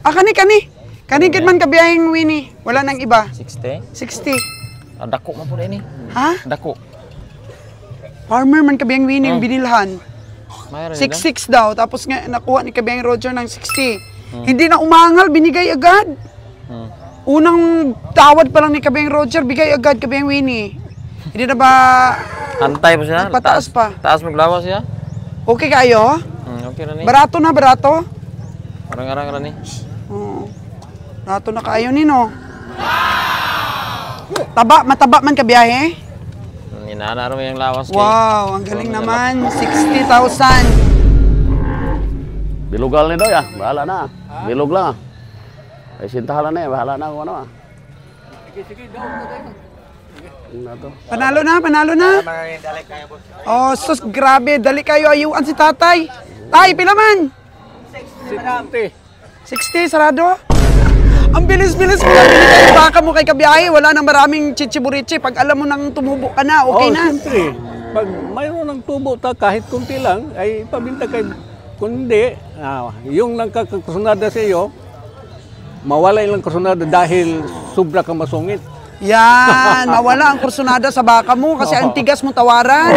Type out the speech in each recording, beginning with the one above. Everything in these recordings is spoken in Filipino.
Kani gid man kabiyahing Winnie. Wala nang iba. 60? 60. Dako man po ini. Ha? Dako. Farmer man kabiyahing Winnie yung binilhan. 66 daw. Tapos nga nakuha ni kabiyahing Roger ng 60. Hindi na umangal, binigay agad. Unang tawad pa lang ni kabiyahing Roger, bigay agad kabiyahing Winnie. Hindi na ba... Antay pa siya? Pataas pa. Taas maglawas siya? Okay kayo? Okay na ni. Barato na, barato? Arang-arang na ni. Oo. Barato na kayo ni, no? Mataba man kabiyahe? Inanaro mo yung lawas kay. Wow, ang galing naman. 60,000. Bilugal ni daw ya, bahala na. Bilog lang. Ay sintahan na eh, bahala na kung ano ah. Sige, daw. Panalo na. Oh, sus, grabe. Dali kayo ayuan si tatay. Tay, pila man? 60, sarado? Ang bilis-bilis mo lang binigay. Baka mo kay kabiyahe, wala nang maraming chichiburichi. Pag alam mo nang tumubo ka na, okay na. Siyempre. Pag mayroon ng tubo ta, kahit kunti lang, ay pabinta kay kundi. Yung nagkakasunada sa iyo, mawala ilang kasunada dahil sobra ka masungit. Yan, mawala ang kursunada sa baka mo kasi ang tigas mo tawaran.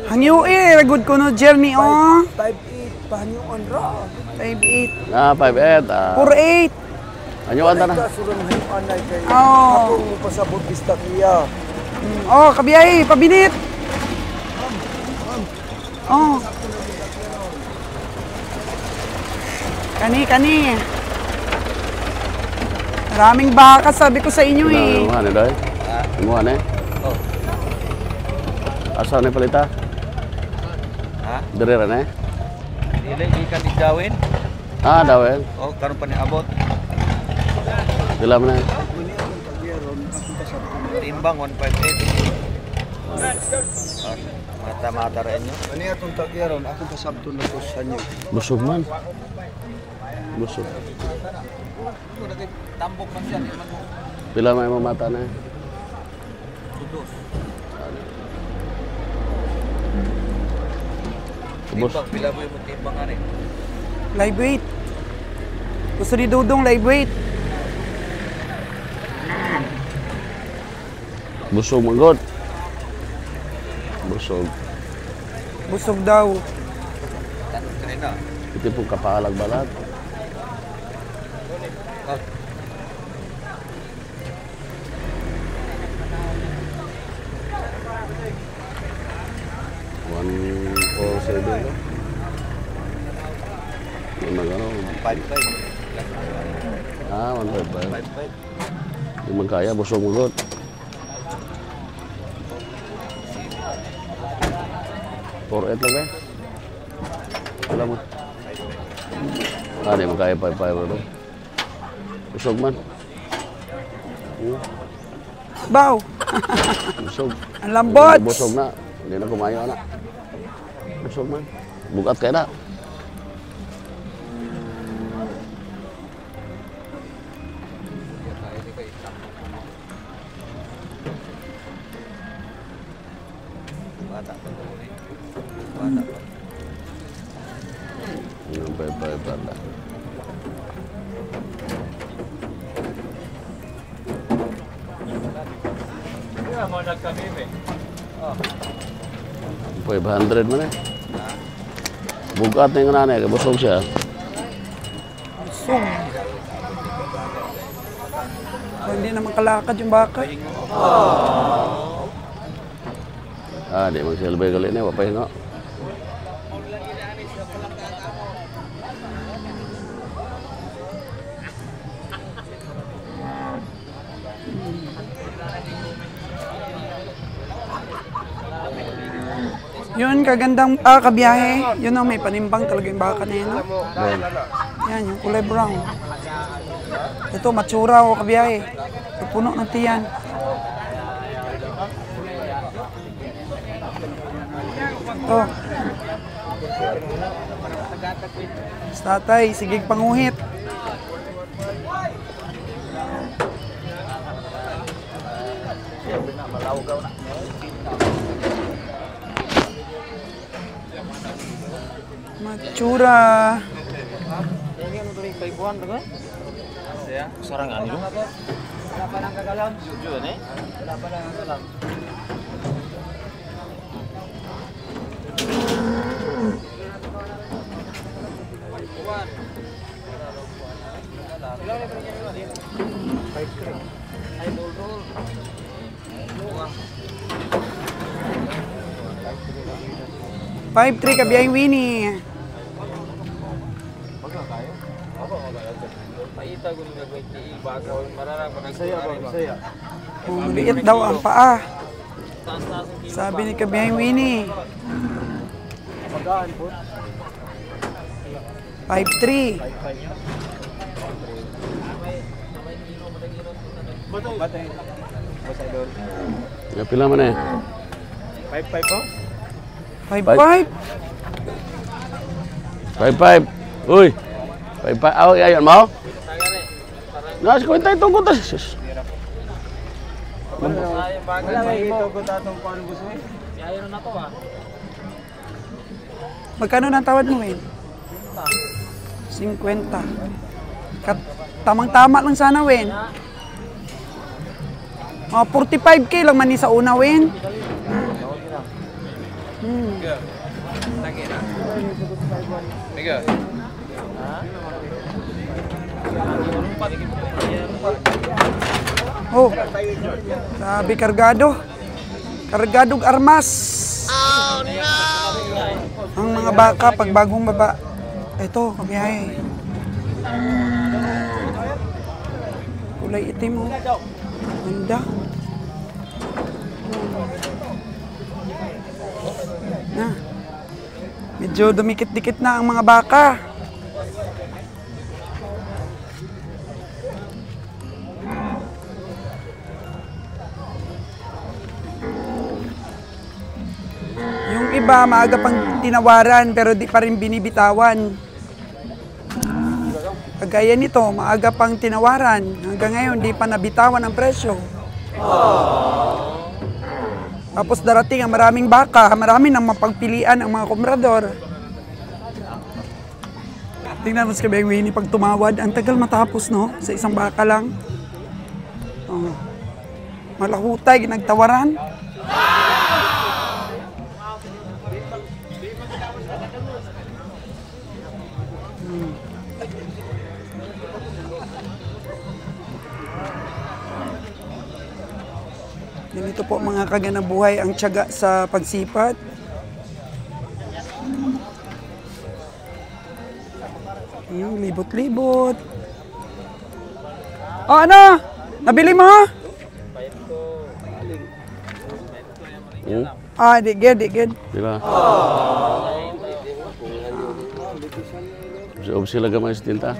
Hangyo good ko no journey oh. 5'8 pahanyuan ra. 5'8. 5'8. 4'8. Anyuan ta na. Oh. Ako pasabot pista kiya. Oh, kabiyahe, pabinit. Oh. Kani. Maraming baka sabi ko sa inyo eh. Ano doy? Ano eh? Asa ni palita? Ha? Dire ra na. Dili ikan igdawin. Dawin. Oh, karon pa ni abot. Dila man na. Timbang 158. Mata-mata rin nyo. Ano atong tagyaron? Akong pasabto na po sa inyo. Busog man. Busog. Tambok man siya. Pila may mamata na. Timbang, pila mo yung timbangan eh. Live weight. Gusto ni Dudong live weight. Busog magod. Busog. Busog daw. Kanina. Iti pong kapalag balat. One, 4, 7 ko. Yung magano? 5-5. 155. Yung magkaya, busog magod. $4.8 lang eh. Wala mo. Di magkaya 5-5 ito. Busog man. Baw. Busog. Ang lambot. Busog na. Hindi na kumayo na. Busog man. Bugat kayo na. Bata pa. Yung 5-5 bata. Mo nagkamime. 500 man eh. Bugat na yung nanay, busog siya. Busog. Hindi na makalakad yung baka. Di magsilbay gali na, wapahinga. Yun, kagandang kabiyahe. Yun may panimbang talaga yung baka na yun. No? Yan, yung kulay brown. Ito, matsura o kabiyahe. Puno ng tiyan. Oh. Tatay, sige panguhit. Matsura. Sarang ano dong? Wala pa lang kagalam. Yun eh. Wala pa lang kagalam. Five three kabiyang Winnie. Paita ko nung gagawin ti bagaw mararang pa saya. Oh, maliit daw ang paa. Sabi ni kabiyang Winnie. 5'3". Ya, pila man eh. 5-5 po? 5'5". 5-5. Uy. 5-5. Aw, ayon mo? Nas kwenta ito ko tas. Wala may ito ko tatong paano gusto eh. Ayaw na to ah. Magkano na tawad mo, Win? 50. Tamang-tama lang sana, Win. Mga 45K lang man ni sa una, Win. Tiga. Oh, sabi kargado. Kargadog armas. Oh, no! Ang mga baka, pag bagong baba. Ito, kabiyahe. Kulay itim mo. Ganda. Na. Medyo dumikit-dikit na ang mga baka. Yung iba, maaga pang tinawaran pero di pa rin binibitawan. Kagaya nito, maaga pang tinawaran. Hanggang ngayon, di pa nabitawan ang presyo. Tapos darating ang maraming baka, marami nang mapagpilian ang mga komprador. Tingnan mo si Kabeng Winnie pag tumawad. Ang tagal matapos, no? Sa isang baka lang. Oh. Malahutay, nagtawaran. Ganito po mga kaganabuhay ang tiyaga sa pagsipat. Yung libot-libot. Oh, ano? Nabili mo? Ah, di good. Pila. Obsi lang gamay sa tinta.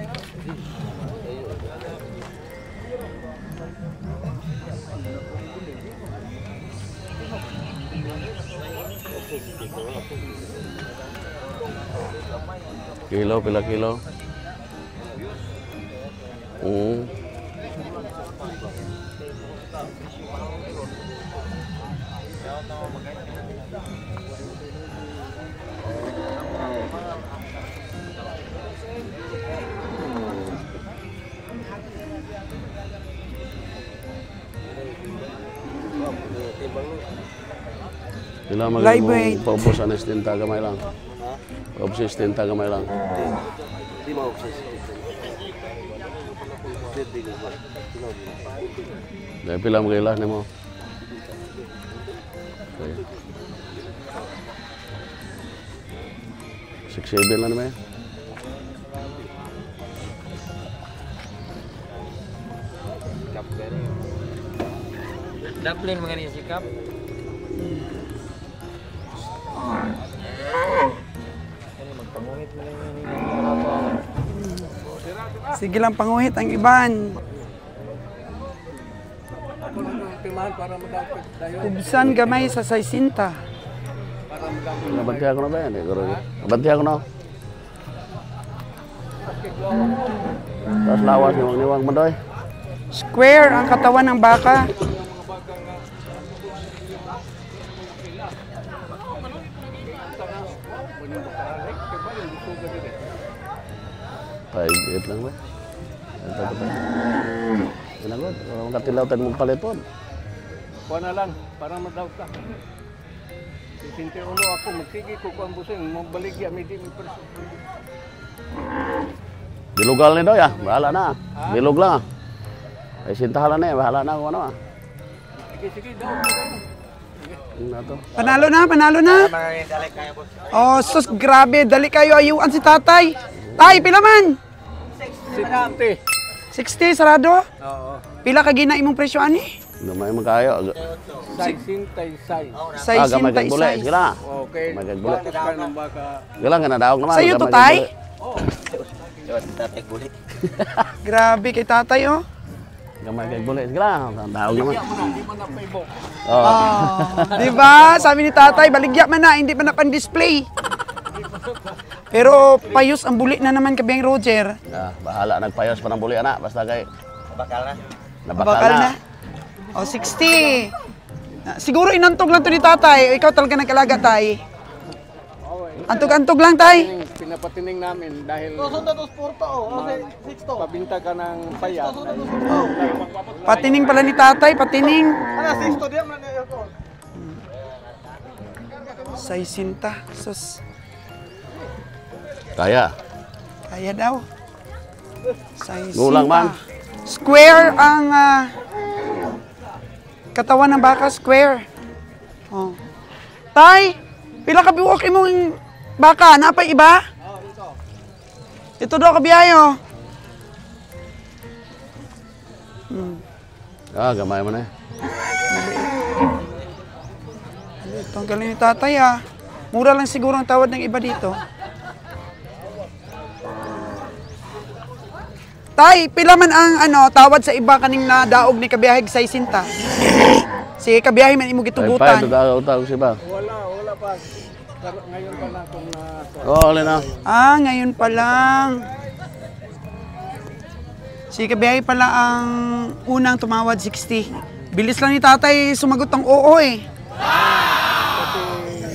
Kilo, pila kilo? Pila magiging paubos ang estinta gamay lang? Paubos estinta gamay lang? Di maubos. Dahil pila magilas na mo? Okay. 6-7 lang naman. Dublin mga niya sikap. Sige lang panguhit ang iban. Ako lang ang timahan para madapit tayo. Kubsan gamay sa 60. Para madapit. Nabanti ako na ba yan? Nabanti ako na. Tapos lawas niwang mo doy. Square ang katawan ng baka. Five, eight lang ba? Sinagot, walang katilawtan mong palipon. Kuha na lang, para madawat ka. 21 ako, magsige ko kung busing, mabaligya, may di may perso. Bilugal ni doy ah, bahala na. Bilog lang ah. Ay sintahan na eh, bahala na kung ano ah. Sige, daw. Yun na to. Panalo na, panalo na. Oh, sus, grabe. Dali kayo ayuan si tatay. Tay, pila man? 60. 60, sarado? Oo. Pila ka gina imong presyo ani? Gamay mo kayo. 66. Gamay kang bule. Sige lang. Okay. Gamay kang bule. Batas ka ng baka. Sige lang, kanadaog naman. Sa'yo to, gamay kang tay? bule. Grabe kay tatay, oh. Gamay kang bule. Sige lang, kanadaog naman. Hindi mo na paibok. Oo. Oh, di ba? Sabi ni tatay, baligya man na, hindi pa na pan-display. Pero payos ang buli na naman kabing Roger. Bahala, nagpayos pa ng buli anak. Basta kay... Bakal na. Nabakal na. O, 60. Siguro inantog lang to ni tatay. Ikaw talaga nag-alaga, tay. Antog-antog lang, tay. Pinapatining namin dahil... Pabinta ka ng payat. Patining pala ni tatay, patining. Say sinta. Sus. Kaya. Kaya daw. Say Gulang man. Square ang katawan ng baka, square. Oh. Tay, pila ka biwak imong baka? Napay iba? Ito daw kabiyayo. Gamay mo na eh. Ito ang galing ni tatay ah. Mura lang siguro ang tawad ng iba dito. Tay, pila man ang tawad sa iba kaning nadaog ni kabiyahig sa isinta. Si kabiyahe man imo gitugutan. Ay, tawag si ba? Wala pa. Ngayon pa lang kung na... Wala na. Ngayon pa lang. Si kabiyahe pala ang unang tumawad 60. Bilis lang ni tatay sumagot ng oo eh. Kasi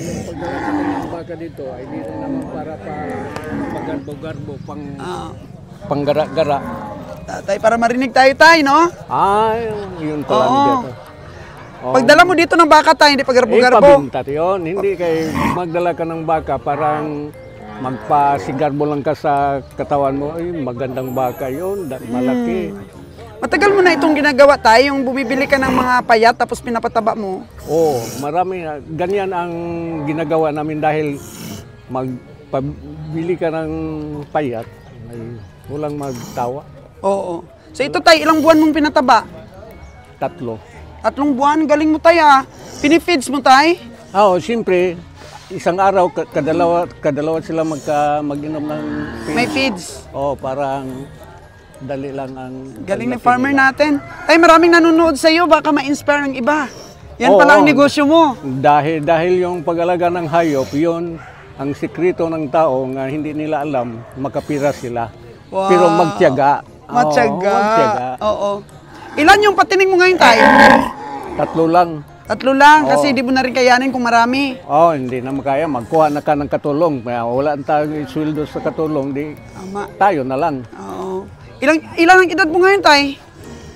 yung pagdala ng baka dito ay dito naman para pa magarbo-garbo panggara-gara. Tatay, para marinig tayo tay, no? Ay, yun pala Oo. dito. Pagdala mo dito ng baka tay, hindi pagarbo-garbo. Pabinta yun. Hindi kay magdala ka ng baka parang magpasigarbo lang ka sa katawan mo. Ay, magandang baka yun, malaki. Matagal mo na itong ginagawa tay, yung bumibili ka ng mga payat tapos pinapataba mo. Oo, marami. Ganyan ang ginagawa namin dahil magpabili ka ng payat, ay walang magtawa. Oo. So ito tay, ilang buwan mong pinataba? 3. 3 buwan, galing mo tay ah. Pinifeeds mo tay? Oo, siyempre, isang araw, kadalawa sila mag-inom ng feed. May feeds. Oo, parang dali lang ang... Galing ni paglaki farmer nila. natin. Tay, maraming nanonood sa iyo, baka ma-inspire ng iba. Yan Oo, pala ang negosyo mo. Dahil yung pag-alaga ng hayop, yun ang sikreto ng tao nga hindi nila alam, makapira sila. Wow. Pero magtiyaga. Matyaga. Oo, magtiyaga. Oo. Ilan yung patining mo ngayon tay? 3 lang. 3 lang, Oo. kasi di mo na rin kayanin kung marami. Oh, hindi na makaya. Magkuha na ka ng katulong. Kaya wala tayong sweldo sa katulong, di Tama. tayo na lang. Oo. Ilan ang edad mo ngayon tay?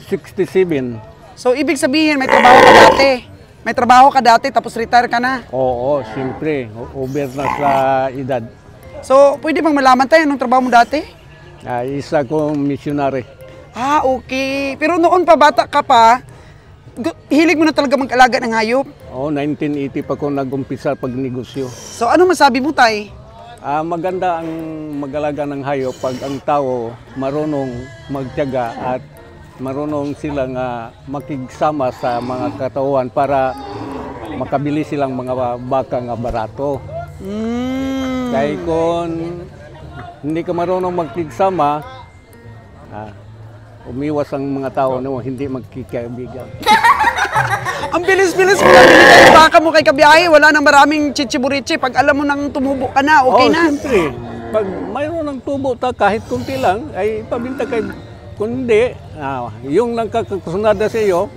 67. So ibig sabihin may trabaho ka dati. May trabaho ka dati tapos retire ka na. Oo, siyempre. Over na sa edad. So pwede bang malaman tayo anong trabaho mo dati? Isa kong missionary. Okay. Pero noon pa bata ka pa, hilig mo na talaga mag-alaga ng hayop. Oo, 1980 pa ko nag-umpisa pagnegosyo. So ano masabi mo tay? Maganda ang mag-alaga ng hayop pag ang tao marunong magtiyaga at marunong sila nga makigsama sa mga katawan para makabili silang mga baka nga barato. Kaya kung hindi ka marunong magkigsama, umiwas ang mga tao na hindi magkikaibigan. Ang bilis-bilis mo lang binigay yung baka mo kay Kabiyahe. Wala nang maraming chichiburichi. Pag alam mo nang tumubo ka na, okay na. Siyempre. Pag mayroon ng tubo ta kahit kunti lang, ay ipabinta kay kundi, yung nagkakasunada sa iyo,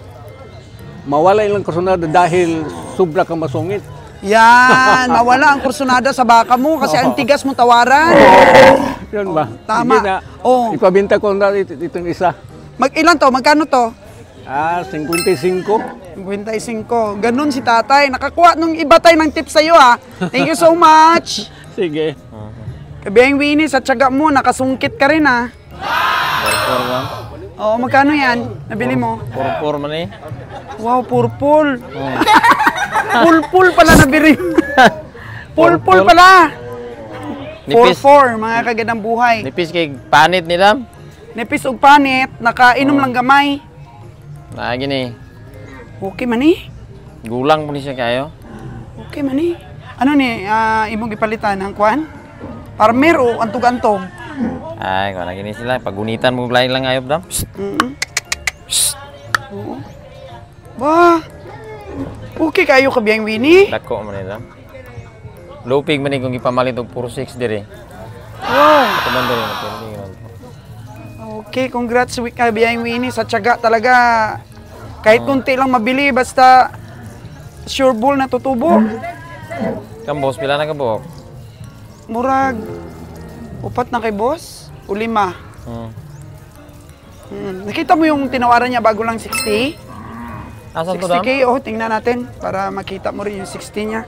mawala ilang kasunada dahil sobra kang masungit. Yan, mawala ang kursunada sa baka mo kasi ang tigas mo tawaran. Yun ba? Tama. Sige na, ipabinta ko na itong isa. Ilan to? Magkano to? 55. 55. Ganun si tatay. Nakakuha nung iba tayo ng tips sa'yo ha. Thank you so much. Sige. Kabiyang Winnie, sa tiyaga mo, nakasungkit ka rin ha. Purpur ba? Oo, magkano yan? Nabili mo? Purpur man eh. Wow, purple. Pulpul pala nabili. Pulpul pala. Nipis. 4-4, mga kagandang buhay. Nipis kay panit ni Dam. Nipis og panit, nakainom lang gamay. Lagi ni. Okay man eh. Gulang po ni siya kayo. Okay man eh. Ano ni, imong ipalitan ang kwan? Farmer o antog-antog? Ay, kung lagi ni sila. Pagunitan mo lain lang ayop Dam. Oo. Ba, okay kayo Kabiyang Winnie? Dako man ni Dam. Lupig man ni kung ipamalit og puro 6 dire. Wow. Katumando rin natin. Okay, congrats Kabiyang Winnie. Sa tiyaga talaga, kahit kunti lang mabili, basta sure ball na tutubo. Kambos, pila na ka buhok? Murag, 4 na kay boss, o 5. Nakita mo yung tinawaran niya bago lang 60? Asan to Dam? 60K, tingnan natin para makita mo rin yung 60 niya.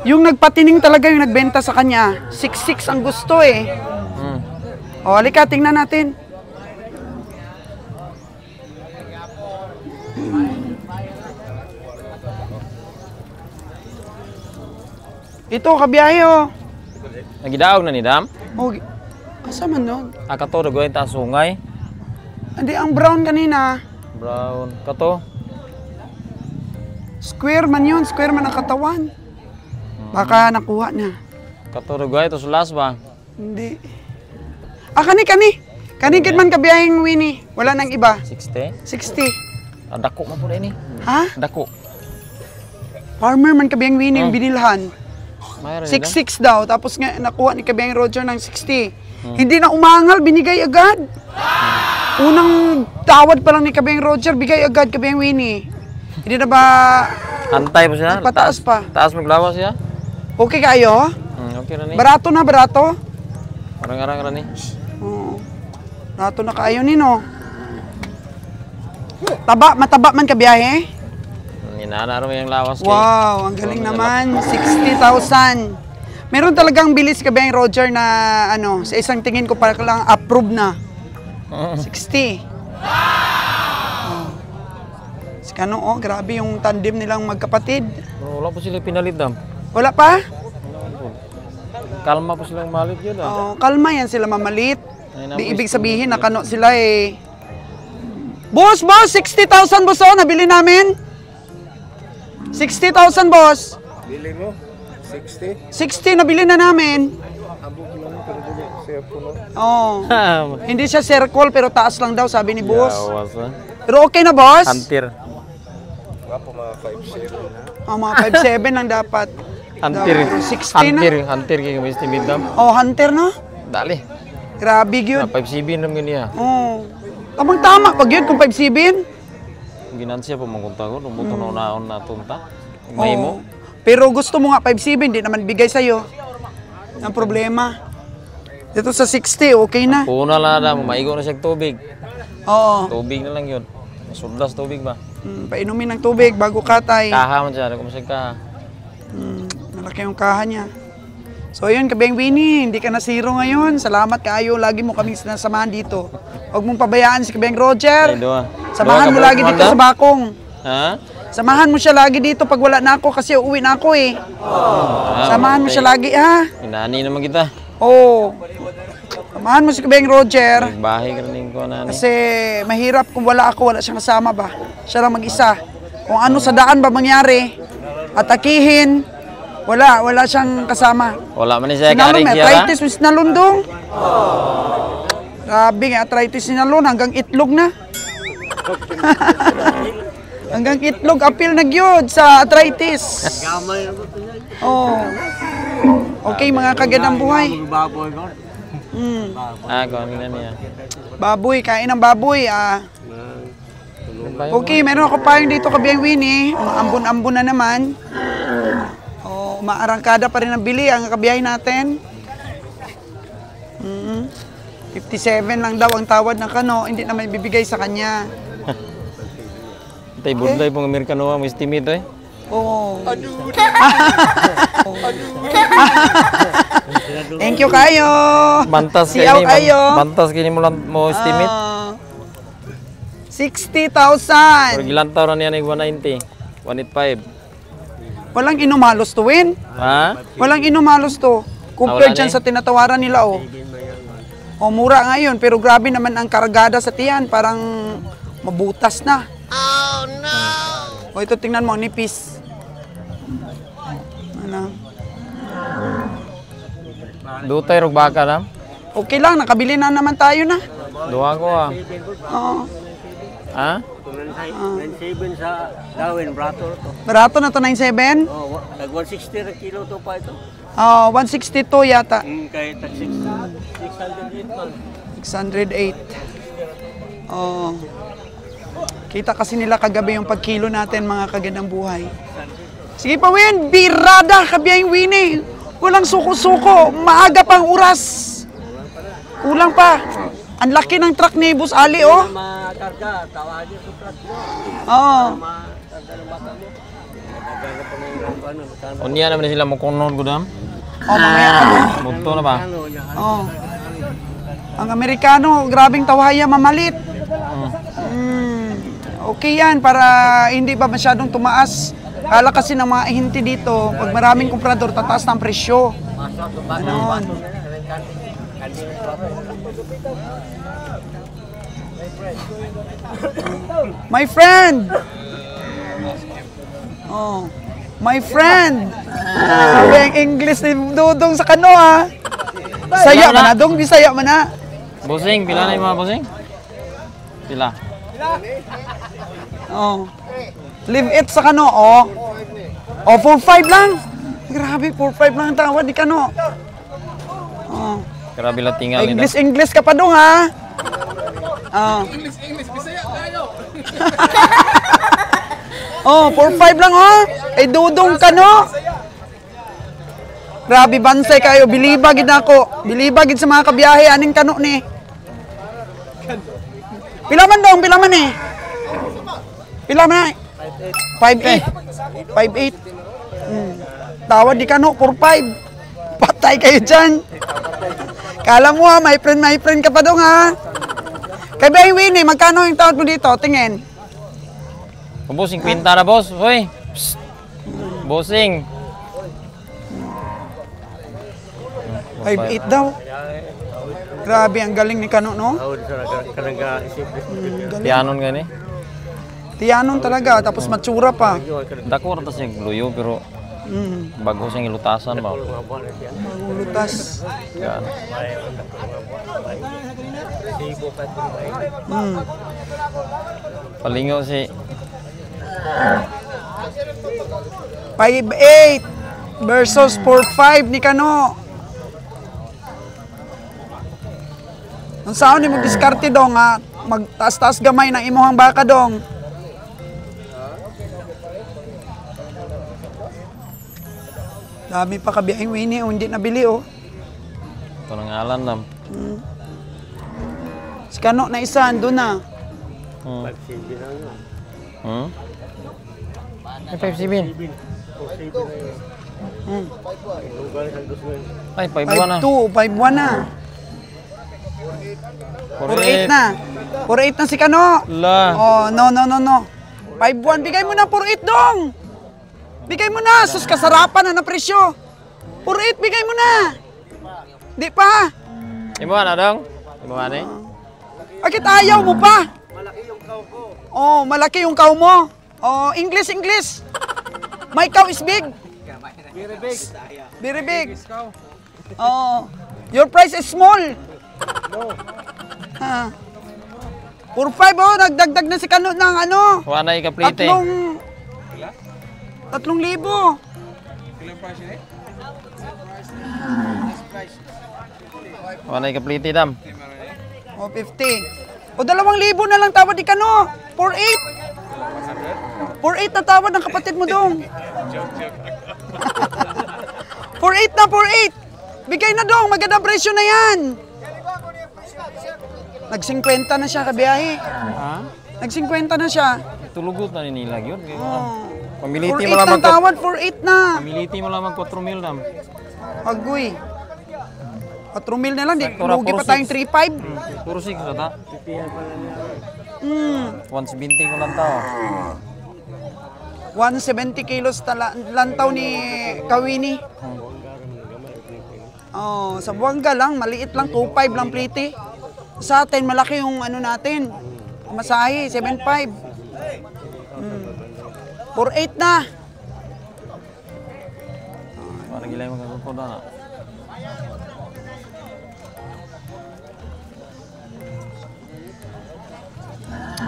Yung nagpatining talaga yung nagbenta sa kanya, 66 ang gusto eh. O, halika, tingnan natin. Ito, Kabiyahe oh. Nagidaog na ni Dam? Oh, asa man nun? Kato dagoy ta sungay. Hindi, ang brown kanina. Brown. Kato. Square man yun, square man ang katawan. Baka nakuha niya. Kato dagoy to sulas ba? Hindi. Kani. Kani kit man Kabiyaheng Winnie. Wala nang iba. 60. 60. Dako man po ni. Ha? Dako. Farmer man Kabiyaheng Winnie yung binilhan. Mayroon 66 daw. Tapos nga nakuha ni Kabiyaheng Roger ng 60. Hindi na umangal, binigay agad. Unang tawad pa lang ni Kabiyaheng Roger, bigay agad Kabiyaheng Winnie. Hindi na ba Antay pa siya? Pataas pa. Taas maglawas siya? Okay kayo? Okay na ni. Barato na, barato. Arang-arang ra ni. Oo. Barato na kayo nino. Mataba man Kabiyahe? Inana mo yung lawas kay. Wow, ang galing naman. 60,000. Meron talagang bilis Kabiyaheng Roger na ano, sa isang tingin ko para lang approve na. 60. Si Kano, oh, grabe yung tandem nilang magkapatid. Wala po sila pinalit Dam. Wala pa? Kalma po silang malit yun Oh, kalma yan sila mamalit. Di ibig sabihin na Kano sila eh. Boss, 60,000 boss oh, nabili namin. 60,000 boss. Bili mo? 60? 60 nabili na namin. Abog lang pero dili circle. Oh. Hindi siya circle pero taas lang daw sabi ni boss. Yawas ha. Pero okay na boss? Hunter. Wapo mga 5-7 na. Mga 5'7 lang dapat. Hunter. 60 na. Hunter kay kami estimate Dam. Oh, hunter no? Dali. Grabe yun. 5-7 naman niya. Oh. Tamang-tama pag yun kung 5'7. Ginansya po mangkunta ko. Lumbuto na unaon na tunta. May mo. Pero gusto mo nga 5'7, di naman bigay sa'yo. Ang problema. Dito sa 60, okay na. Una lang na, maigo na siya tubig. Oo. Tubig na lang yun. Masudlas tubig ba? Painumin ng tubig bago katay. Kaha man siya, kung siya kaha. Malaki yung kaha niya. So yun, Kabiyaheng Winnie, hindi ka na zero ngayon. Salamat kaayo, lagi mo kaming sinasamahan dito. Huwag mong pabayaan si Kabiyaheng Roger. Ay, doa. Samahan mo lagi dito sa bakong. Ha? Samahan mo siya lagi dito pag wala na ako kasi uuwi na ako eh. Samahan mo siya lagi ha. Inani naman kita. Oo. Samahan mo si Kabiyaheng Roger. Bahay ka rin ko na. Kasi mahirap kung wala ako, wala siyang kasama ba. Siya lang mag-isa. Kung ano sa daan ba mangyari, atakihin, wala siyang kasama. Wala man siya Sinalong karik may siya. arthritis, may sinalundong. Grabe nga, arthritis ni Nalon, hanggang itlog na. Hanggang itlog, apil na gyud sa arthritis. Oh. Okay, mga kagandang buhay. Gawin na niya. Baboy, kain ng baboy. Okay, meron ako pa yung dito kabiyang Winnie. Ambon-ambon na naman. Oh, maarangkada pa rin ang bili ang kabiyahe natin. 57 lang daw ang tawad ng kano, hindi naman ibibigay sa kanya. Tay budlay pong Amerikano mo estimate eh. Oo. Thank you kayo. Bantas Siyaw kayo. Bantas kini mo lang mo estimate. 60,000. Ilang taon na yan 190, 185. Walang inumalos to, Win. Ha? Walang inumalos to. Compared Wala dyan na sa tinatawaran nila, oh. O, mura ngayon, pero grabe naman ang kargada sa tiyan. Parang mabutas na. Oh, no! O, ito tingnan mo, ang nipis. Ano? Dutay rog baka na. Okay lang, nakabili na naman tayo na. Duha ko ah. Oo. Ha? 97 sa Darwin, brato to. Barato na to, 97? Oh, nag 160 na kilo to pa ito. Oo, 162 yata. Kahit 608 man. 608. Oo. Kita kasi nila kagabi yung pagkilo natin, mga kagandang buhay. Sige pa, Win. Birada, kabiyang Winnie. Walang suko-suko. Maaga pang oras. Kulang pa. Ang laki ng truck ni Boss Ali, oh. Makarga, tawagin sa truck mo. Oo. Makarga ng bata mo. Nagagana pa ng Unya naman sila mo kunon gudam. Oh, mamaya ka na. Bunto na ba? Oh. Ang Amerikano, grabing tawhaya, mamalit. Okay yan, para hindi ba masyadong tumaas. Kala kasi ng mga ihinti dito, pag maraming komprador, tataas ng presyo. Ganon. My friend! Oh, my friend! Sabi ang English ni Dudong sa kano, ha? Saya man na, Dong, bisaya man na. Bossing, pila na yung mga bossing? Pila? Oh. Leave it sa kano, oh. Oh, 4-5 lang. Grabe, 4-5 lang ang tawad ni kano. Oh. Grabe lang tingal nito. English ka pa dong, ha? Oh. Bisaya kayo. Oh, 4-5 lang, oh. Ay, Dudong kano. Grabe, bansay kayo. Bilibagid ako. Bilibagid sa mga kabiyahe. Aning kano ni. Pila man dong, pila man eh. Pila man eh. 5'8". 5'8". Tawad di kano, 4'5". Patay kayo dyan. Kala mo ha, my friend ka pa dong ha. Kaya ba yung Winnie, magkano yung tawad mo dito? Tingin. Bossing, pinta na boss. Hoy. Psst. Bossing. 5'8 daw. Grabe, ang galing ni Kano, no? Tianon gani. Tiyanon talaga, tapos matsura pa. Dako ra siya luyo pero bago siyang ilutasan ba. Magulutas. Yan. Palingaw si 5'8 versus 4'5 ni Kano. Ang saan ni mo diskarte dong ha? Magtaas-taas gamay ng imuhang baka dong. Dami pa kabiyahing Winnie, oh, hindi nabili oh. ito nang alan nam. Si Kano na isa, doon na. Ay, 5'7". Ay, 5'1 na. 5'2", 5'1 na. 4'8 na. 4'8 na si Kano. La. Oh, no. 5'1", bigay mo na 4'8 dong. Bigay mo na, sus kasarapan na presyo. 4'8", bigay mo na. Di pa. Imuha na dong. Imuha ni. Bakit ayaw mo pa? Malaki yung cow ko. Oh, malaki yung cow mo. Oh, English. My cow is big. Very big. Oh, your price is small. Ha. 4-5 oh, nagdagdag na si Kano ng ano? Wala na ikaplite. 3,000. Wala na ikaplite, dam. O, 50. O, 2,000 na lang tawad ni Kano. 4,800. 4,800 na tawad ng kapatid mo dong. 4,800 na, 4,800. Bigay na dong, magandang presyo na yan. Nag-50 na siya kabiyahe. Ha? Nag-50 na siya. Tulugot na ninilag yun. Oh. Pamiliti 4,800 mo lang ang tawad, 4,800 na. Pamiliti mo lang mag 4,000, dam. Agoy. 4,000 na lang, di Saktura, lugi pa puro tayong 3,500. Puro 6 na ta. 170 170 ko lang tao. 170 kilos lantaw ni Kawini. Oh, sa Buanga lang, maliit lang, 2,500 lang plite. Sa atin, malaki yung ano natin. Masahe, 7,500. 4,800 na. Wala gilay magkakakoda na.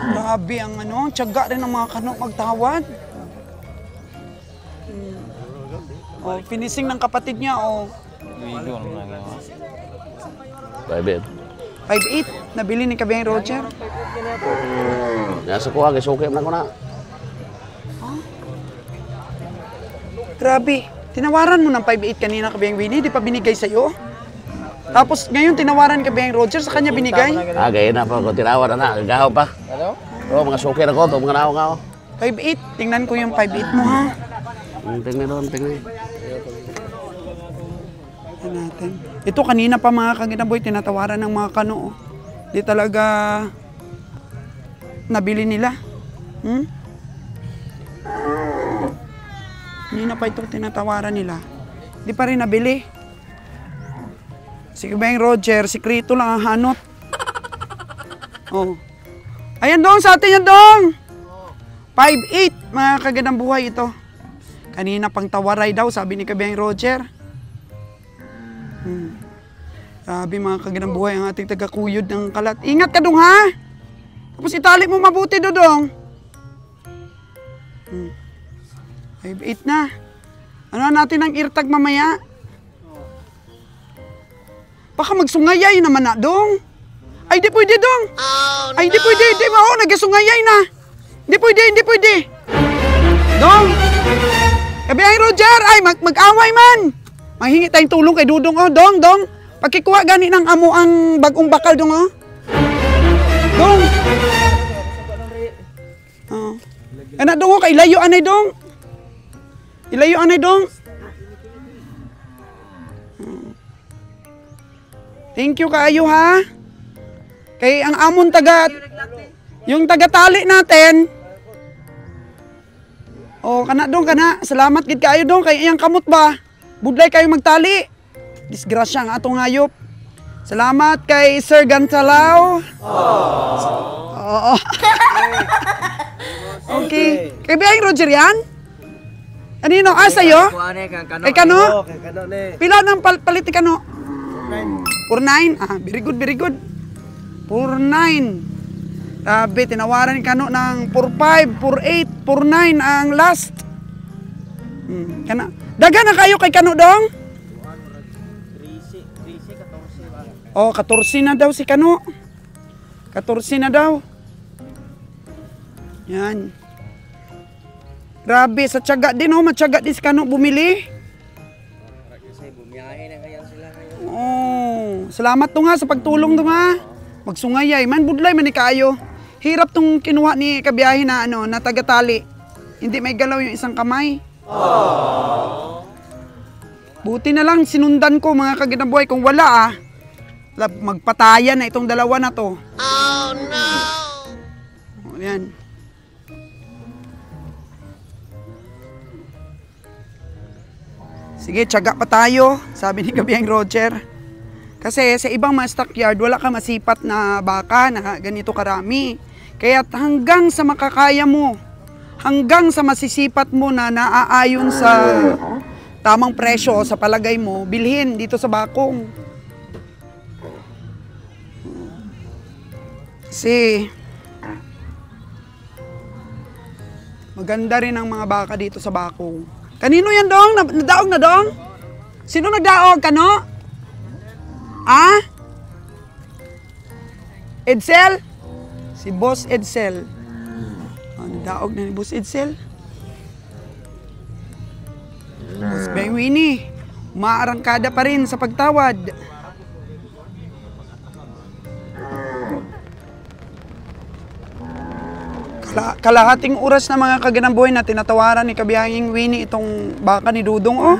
Grabe ang ano, tiyaga rin ng mga Kano magtawad. Oh, finishing ng kapatid niya, oh. Video ano lang yun. 5-8. 5,800, nabili ni Kabiyang Roger. Nasa kuha, gisukip na ko na. Grabe, tinawaran mo ng 5,800 kanina Kabiyang Winnie, di pa binigay sa'yo? Tapos ngayon tinawaran Kabiyang Roger, sa kanya binigay? Gaya na pa ko, tinawa na, gagaw pa. Ano? Oo, mga suki na ko, ito mga nao-ngao. 5,800, tingnan ko yung 5,800 mo ha. Tingnan doon, tingnan. Ano natin. Ito kanina pa mga kaginaboy, tinatawaran ng mga Kano. Di talaga nabili nila. Kanina pa ito tinatawaran nila. Di pa rin nabili. Si Kabiyang Roger, sikrito lang ang hanot. Oh. Ayan dong, sa atin yan dong. 5,800, mga kagandang buhay ito. Kanina pang tawaray daw, sabi ni Kabiyang Roger. Sabi mga kagandang buhay ang ating taga-kuyod ng kalat. Ingat ka dong ha! Tapos itali mo mabuti dodong. 5,800 na. Ano natin ang irtag mamaya? Baka magsungayay naman na dong. Ay, di pwede dong. Oh, no. Ay, di pwede. Di ba? Oh, nagasungayay na. Di pwede, hindi pwede. Dong. Kabiyang Roger, ay, mag-away man. Mahingi tayong tulong kay Dudong. Oh, dong. Pakikuha gani ng amo ang bagong bakal dong, oh. Dong. Oh. Anak dong, oh, kay ilayo anay dong. Ilayo anay dong. Thank you kaayo ha. Kay ang amon yung taga-tali natin. Oh, kana dong kana. Salamat gid kaayo dong kay iyang kamot ba. Budlay kayo magtali. Disgrasya ang atong hayop. Salamat kay Sir Gantalao. Oo. Okay. Kay Biyang Roger yan? Anino? Sa'yo? Kay Kano? Pila ng palit ni Kano? 4,900. Ah, very good, very good. 4,900. Sabi, tinawaran ni Kano ng 4,500, 4,800, 4,900 ang last. Daga na kayo kay Kano dong? Oh, 14 na daw si Kano. 14 na daw. Yan. Grabe, sa tiyaga din oh, matyaga din si Kano bumili. Oh, salamat to nga sa pagtulong to nga. Magsungayay man budlay man ni kaayo. Hirap tong kinuha ni kabiyahe na ano, na taga-tali. Hindi may galaw yung isang kamay. Buti na lang sinundan ko mga kaginabuhay, kung wala magpatayan na itong dalawa na to. Oh no. Yan. Sige, tiyaga pa tayo, sabi ni Kabiyang Roger. Kasi sa ibang mga stockyard, wala ka masipat na baka na ganito karami. Kaya hanggang sa makakaya mo, hanggang sa masisipat mo na naaayon sa tamang presyo sa palagay mo, bilhin dito sa bakong. Kasi maganda rin ang mga baka dito sa Bacong. Kanino yan, Dong? Nadaog na, Dong? Sino nagdaog? Kano? Ah? Edsel? Si Boss Edsel. Oh, nadaog na ni Boss Edsel. Boss Bengwini, umaarangkada pa rin sa pagtawad. Kalahating oras na mga kaganambuhay na tinatawaran ni Kabiyahing Winnie itong baka ni Dudong, oh.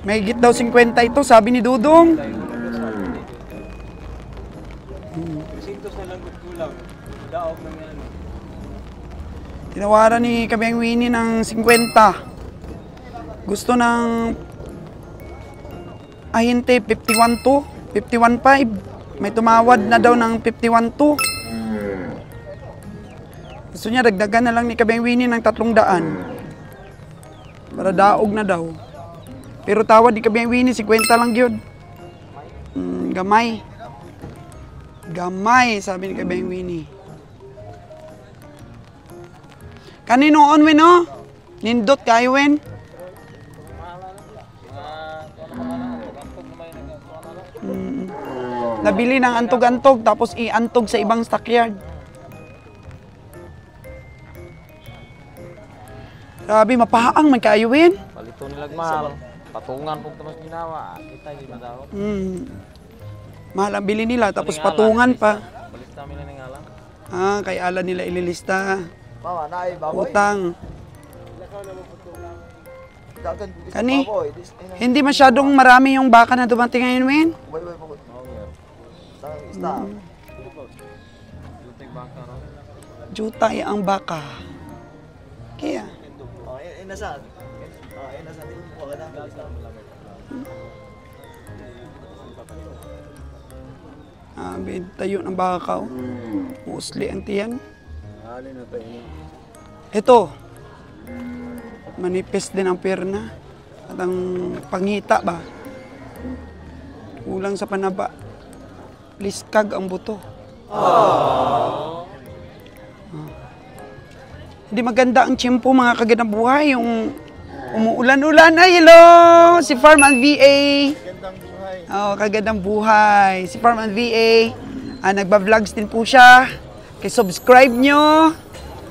May higit daw 50 ito, sabi ni Dudong. Tinawaran ni Kabiyahing Winnie ng 50. Gusto ng ahinte 51 to, 51.5. May tumawad na daw ng 51.2. Gusto niya, dagdagan na lang ni Kabiyahing Winnie ng 300. Para daog na daw. Pero tawad ni Kabiyahing Winnie, 50 lang yun. Gamay. Gamay, sabi ni Kabiyahing Winnie. Kanino on, Win, no? Nindot kayo, Win? Nabili ng antog-antog tapos i-antog sa ibang stockyard. Grabe, mapahaang may kaayuin. Palito nilag mahal. Patungan po mas ginawa. Kita hindi madaw. Mahal ang bili nila tapos patungan pa. Balista nila ng alam. Ah, kay ala nila ililista. Mama, naay baboy. Utang. Kani, hindi masyadong marami yung baka na dumating ngayon, Win. Jutay ang baka. Kaya. Inasal. Tayo ng baka. Musli ang tiyan. Ito. Manipis din ang perna. At ang pangita ba? Kulang sa panaba. Liskag ang buto. Hindi maganda ang tiyempo, mga kaganabuhay. Yung umuulan-ulan. Ay, hello! Si Farman VA. Gandang buhay. Oh, kagandang buhay. Si Farman VA. Nagba-vlogs din po siya. Kaya subscribe nyo.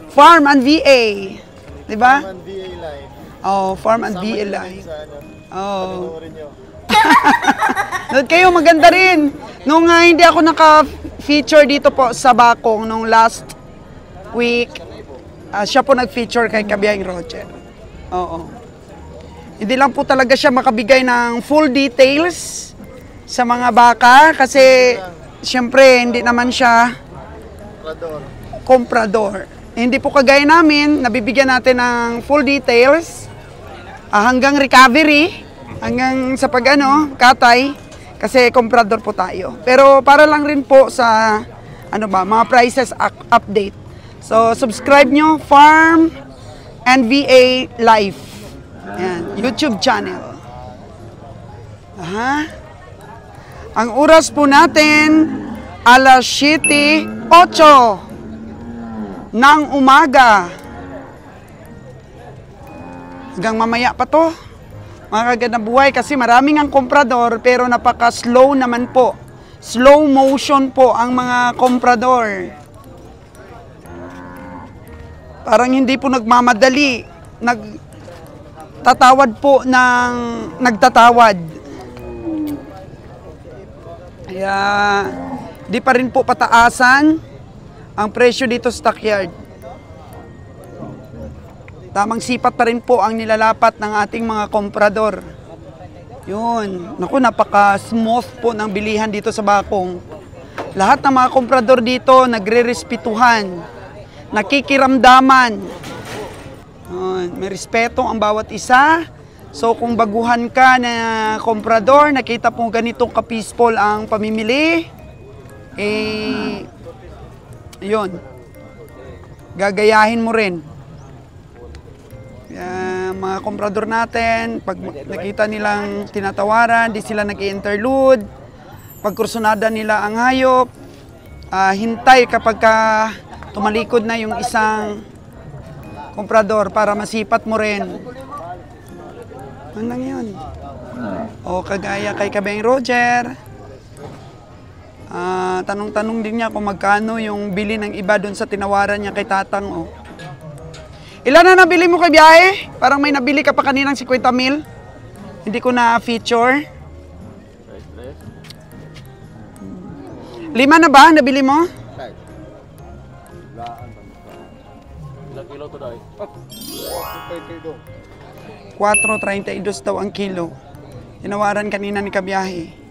Farman VA. Diba? Farman VA Live. Oh, Farman Sama VA yun Live. sa ano. Oh. Panoorin nyo. Nood kayo, maganda rin. Nung hindi ako naka-feature dito po sa Bacong nung last week, siya po nag-feature kay Kabiyahing Roger. Oo. Hindi lang po talaga siya makabigay ng full details sa mga baka kasi siyempre hindi naman siya comprador. Hindi po kagaya namin, nabibigyan natin ng full details hanggang recovery, hanggang sa katay, kasi comprador po tayo. Pero para lang rin po sa mga prices update. So subscribe nyo, Farm and VA Life. Yan, YouTube channel. Ang oras po natin, alas 7:08 ng umaga. Hanggang mamaya pa to. Mga kaganabuhay, kasi maraming ang komprador pero napaka-slow naman po. Slow motion po ang mga komprador. Parang hindi po nagmamadali. Nagtatawad po ng nagtatawad. Kaya di pa rin po pataasan ang presyo dito sa stockyard. Tamang sipat pa rin po ang nilalapat ng ating mga komprador. Yun. Naku, napaka-smooth po ng bilihan dito sa Bacong. Lahat ng mga komprador dito nagre-respetuhan, nakikiramdaman. Yun. May respeto ang bawat isa. So kung baguhan ka na komprador, nakita po ganitong ka-peaceful ang pamimili, yun, gagayahin mo rin. Mga komprador natin, pag nakita nilang tinatawaran, di sila nag-i-interlude, pagkursunada nila ang hayop, hintay kapag tumalikod na yung isang komprador para masipat mo rin. Ano lang yun? O kagaya kay Kabeng Roger, tanong-tanong din niya kung magkano yung bili ng iba doon sa tinawaran niya kay Tatang. O. Ilan na nabili mo kay Biyahe? Parang may nabili ka pa kaninang 50,000. Hindi ko na feature. 5 na ba nabili mo? Ilang kilo to dai? 4.32 daw ang kilo. Tinawaran kanina ni Kabiyahe.